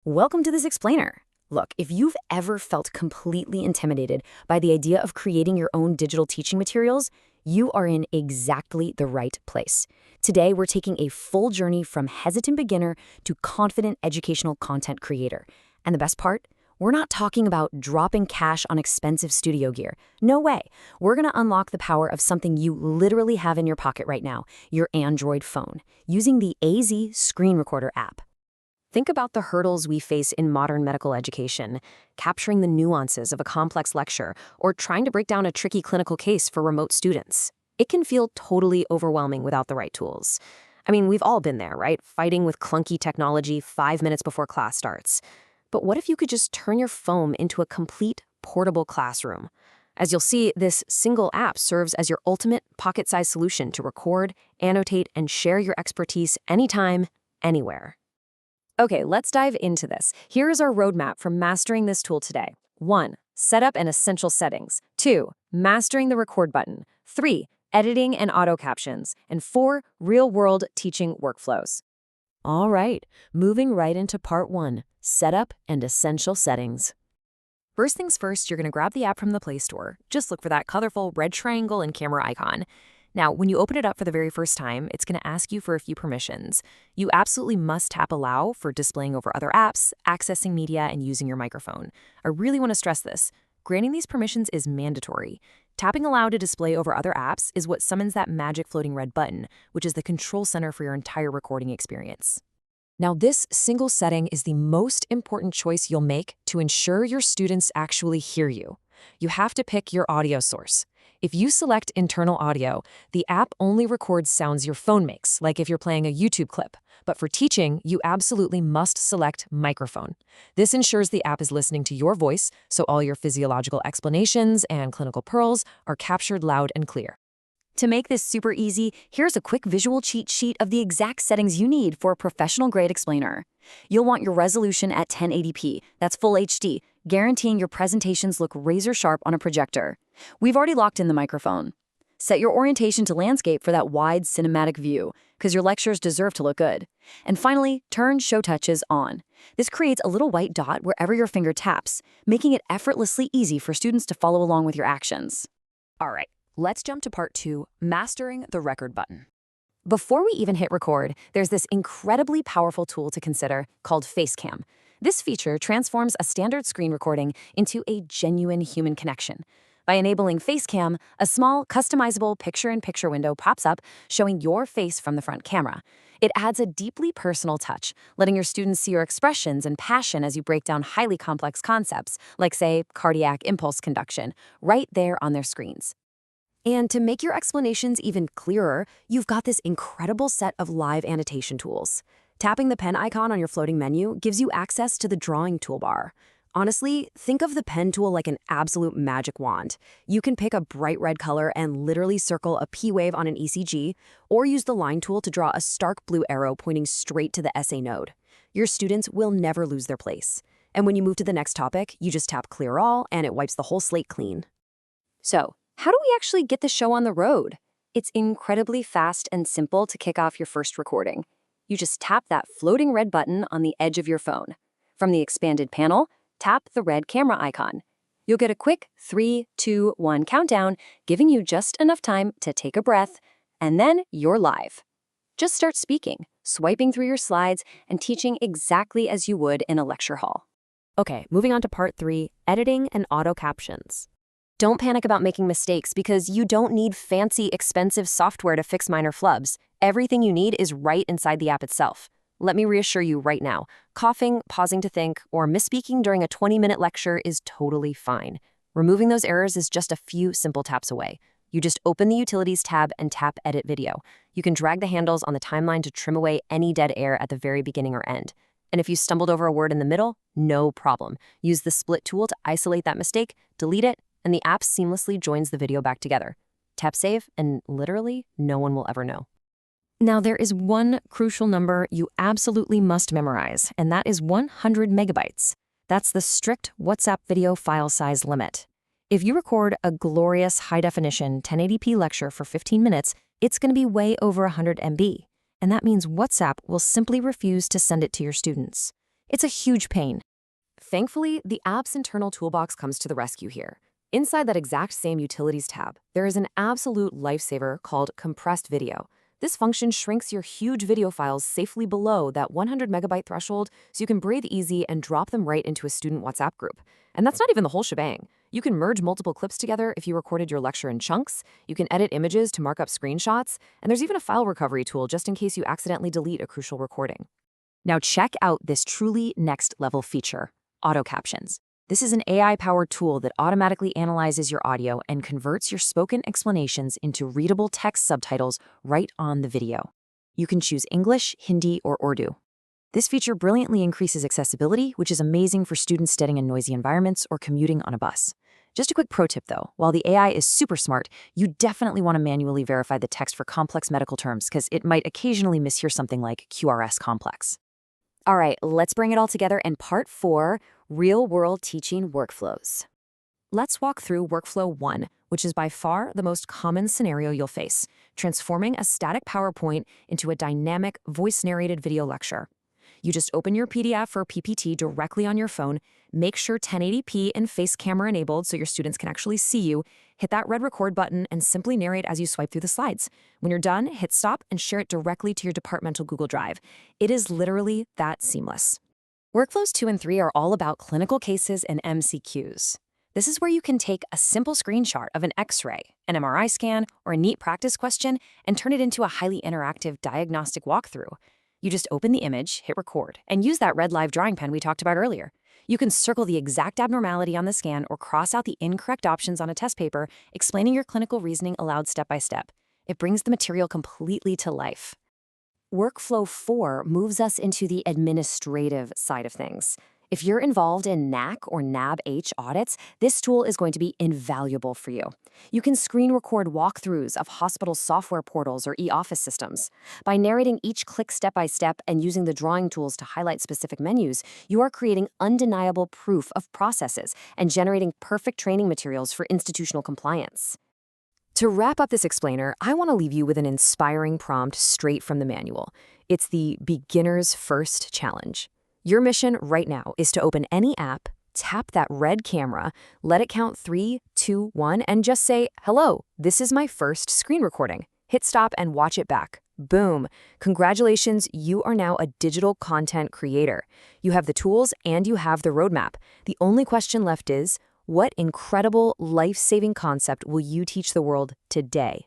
Welcome to This Explainer. Look, if you've ever felt completely intimidated by the idea of creating your own digital teaching materials, you are in exactly the right place. Today, we're taking a full journey from hesitant beginner to confident educational content creator. And the best part? We're not talking about dropping cash on expensive studio gear. No way. We're going to unlock the power of something you literally have in your pocket right now, your Android phone, using the AZ Screen Recorder app. Think about the hurdles we face in modern medical education, capturing the nuances of a complex lecture, or trying to break down a tricky clinical case for remote students. It can feel totally overwhelming without the right tools. I mean, we've all been there, right? Fighting with clunky technology 5 minutes before class starts. But what if you could just turn your phone into a complete portable classroom? As you'll see, this single app serves as your ultimate pocket-sized solution to record, annotate, and share your expertise anytime, anywhere. Okay, let's dive into this. Here is our roadmap for mastering this tool today. 1. Setup and essential settings. 2. Mastering the record button. 3. Editing and auto captions. And 4. Real-world teaching workflows. All right, moving right into part 1, setup and essential settings. First things first, you're going to grab the app from the Play Store. Just look for that colorful red triangle and camera icon. Now, when you open it up for the very first time, it's going to ask you for a few permissions. You absolutely must tap Allow for displaying over other apps, accessing media, and using your microphone. I really want to stress this. Granting these permissions is mandatory. Tapping Allow to display over other apps is what summons that magic floating red button, which is the control center for your entire recording experience. Now, this single setting is the most important choice you'll make to ensure your students actually hear you. You have to pick your audio source. If you select internal audio, the app only records sounds your phone makes, like if you're playing a YouTube clip. But for teaching, you absolutely must select microphone. This ensures the app is listening to your voice, so all your physiological explanations and clinical pearls are captured loud and clear. To make this super easy, here's a quick visual cheat sheet of the exact settings you need for a professional-grade explainer. You'll want your resolution at 1080p, that's full HD, guaranteeing your presentations look razor-sharp on a projector. We've already locked in the microphone. Set your orientation to landscape for that wide cinematic view, because your lectures deserve to look good. And finally, turn Show Touches on. This creates a little white dot wherever your finger taps, making it effortlessly easy for students to follow along with your actions. All right. Let's jump to part 2, mastering the record button. Before we even hit record, there's this incredibly powerful tool to consider called Facecam. This feature transforms a standard screen recording into a genuine human connection. By enabling Facecam, a small, customizable picture-in-picture window pops up showing your face from the front camera. It adds a deeply personal touch, letting your students see your expressions and passion as you break down highly complex concepts, like, say, cardiac impulse conduction, right there on their screens. And to make your explanations even clearer, you've got this incredible set of live annotation tools. Tapping the pen icon on your floating menu gives you access to the drawing toolbar. Honestly, think of the pen tool like an absolute magic wand. You can pick a bright red color and literally circle a P wave on an ECG, or use the line tool to draw a stark blue arrow pointing straight to the SA node. Your students will never lose their place. And when you move to the next topic, you just tap Clear All, and it wipes the whole slate clean. So, how do we actually get the show on the road? It's incredibly fast and simple to kick off your first recording. You just tap that floating red button on the edge of your phone. From the expanded panel, tap the red camera icon. You'll get a quick 3, 2, 1 countdown, giving you just enough time to take a breath, and then you're live. Just start speaking, swiping through your slides, and teaching exactly as you would in a lecture hall. Okay, moving on to part 3, editing and auto captions. Don't panic about making mistakes because you don't need fancy, expensive software to fix minor flubs. Everything you need is right inside the app itself. Let me reassure you right now, coughing, pausing to think, or misspeaking during a 20-minute lecture is totally fine. Removing those errors is just a few simple taps away. You just open the Utilities tab and tap Edit Video. You can drag the handles on the timeline to trim away any dead air at the very beginning or end. And if you stumbled over a word in the middle, no problem. Use the Split tool to isolate that mistake, delete it, and the app seamlessly joins the video back together. Tap Save, and literally no one will ever know. Now, there is one crucial number you absolutely must memorize, and that is 100 megabytes. That's the strict WhatsApp video file size limit. If you record a glorious high-definition 1080p lecture for 15 minutes, it's going to be way over 100 MB. And that means WhatsApp will simply refuse to send it to your students. It's a huge pain. Thankfully, the app's internal toolbox comes to the rescue here. Inside that exact same Utilities tab, there is an absolute lifesaver called Compressed Video. This function shrinks your huge video files safely below that 100 megabyte threshold so you can breathe easy and drop them right into a student WhatsApp group. And that's not even the whole shebang. You can merge multiple clips together if you recorded your lecture in chunks, you can edit images to mark up screenshots, and there's even a file recovery tool just in case you accidentally delete a crucial recording. Now check out this truly next-level feature, auto captions. This is an AI-powered tool that automatically analyzes your audio and converts your spoken explanations into readable text subtitles right on the video. You can choose English, Hindi, or Urdu. This feature brilliantly increases accessibility, which is amazing for students studying in noisy environments or commuting on a bus. Just a quick pro tip though, while the AI is super smart, you definitely want to manually verify the text for complex medical terms because it might occasionally mishear something like QRS complex. All right, let's bring it all together in part 4, real-world teaching workflows. Let's walk through workflow 1, which is by far the most common scenario you'll face, transforming a static PowerPoint into a dynamic, voice-narrated video lecture. You just open your PDF or PPT directly on your phone, make sure 1080p and face camera enabled so your students can actually see you, hit that red record button, and simply narrate as you swipe through the slides. When you're done, hit stop and share it directly to your departmental Google Drive. It is literally that seamless. Workflows 2 and 3 are all about clinical cases and MCQs. This is where you can take a simple screenshot of an X-ray, an MRI scan, or a neat practice question and turn it into a highly interactive diagnostic walkthrough. You just open the image, hit record, and use that red live drawing pen we talked about earlier. You can circle the exact abnormality on the scan or cross out the incorrect options on a test paper, explaining your clinical reasoning aloud step by step. It brings the material completely to life. Workflow 4 moves us into the administrative side of things. If you're involved in NAC or NAB-H audits, this tool is going to be invaluable for you. You can screen record walkthroughs of hospital software portals or e-office systems. By narrating each click step by step and using the drawing tools to highlight specific menus, you are creating undeniable proof of processes and generating perfect training materials for institutional compliance. To wrap up this explainer, I want to leave you with an inspiring prompt straight from the manual. It's the Beginner's First Challenge. Your mission right now is to open any app, tap that red camera, let it count 3, 2, 1, and just say, "Hello, this is my first screen recording." Hit stop and watch it back. Boom. Congratulations, you are now a digital content creator. You have the tools and you have the roadmap. The only question left is, what incredible life-saving concept will you teach the world today?